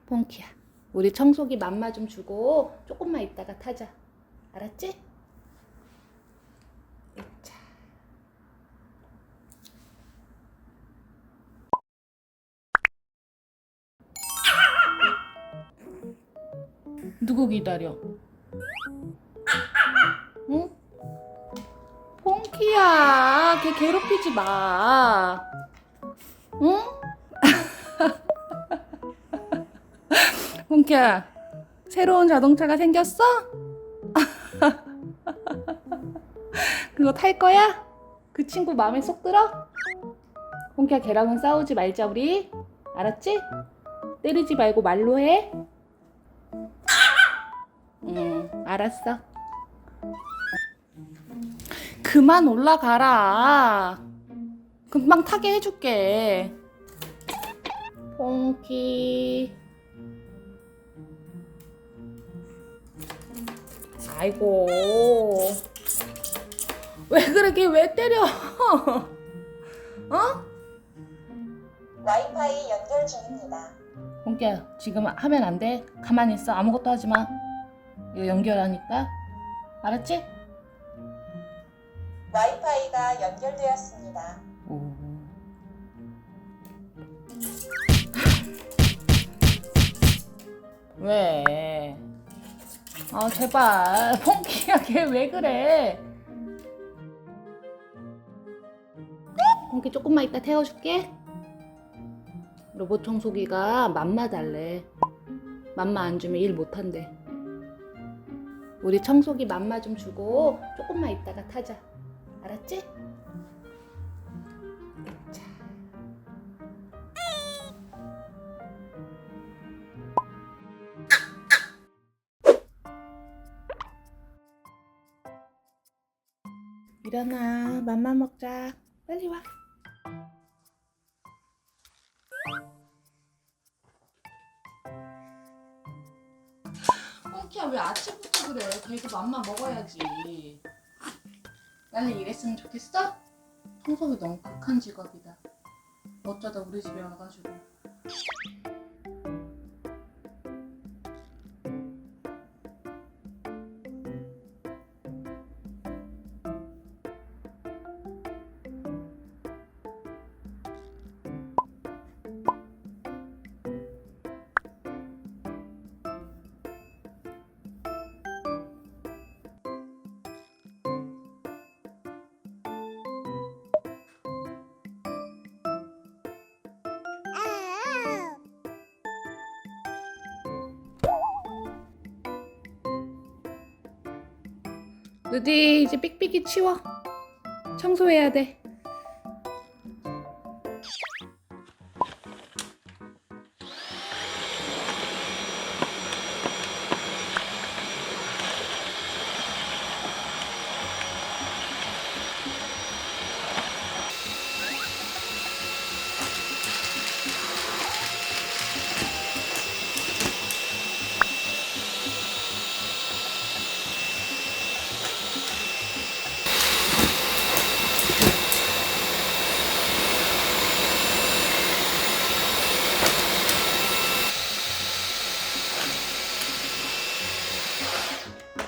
퐁키야, 우리 청소기 맘마 좀 주고 조금만 있다가 타자. 알았지? 자. 누구 기다려? 응? 퐁키야, 걔 괴롭히지 마. 응? 퐁키야, 새로운 자동차가 생겼어? 그거 탈 거야? 그 친구 마음에 쏙 들어? 퐁키야, 걔랑은 싸우지 말자 우리. 알았지? 때리지 말고 말로 해. 응, 알았어. 그만 올라가라. 금방 타게 해줄게. 퐁키. 아이고. 왜 그러게, 왜 때려? 어? 와이파이 연결 중입니다. 퐁키야, 지금 하면 안 돼. 가만히 있어. 아무것도 하지 마. 이거 연결하니까. 알았지? 와이파이가 연결되었습니다. 오. 왜? 아, 제발. 퐁키야, 걔 왜 그래? 퐁키 조금만 이따 태워줄게. 로봇 청소기가 맘마 달래. 맘마 안 주면 일 못한대. 우리 청소기 맘마 좀 주고 조금만 있다가 타자. 알았지? 자. 일어나, 맘마 먹자. 빨리 와. 퐁키야, 왜 아침부터 그래? 걔도 맘마 먹어야지. 빨리 일했으면 좋겠어? 청소기 너무 극한 직업이다. 어쩌다 우리 집에 와가지고. 누디, 이제 삑삑이 치워. 청소해야 돼.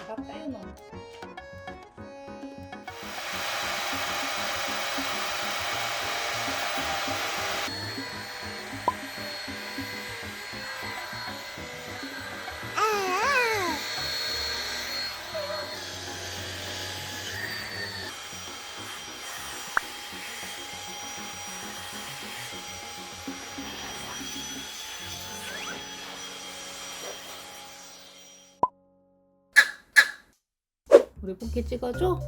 밥 빼놓어. 우리 폰키 찍어줘?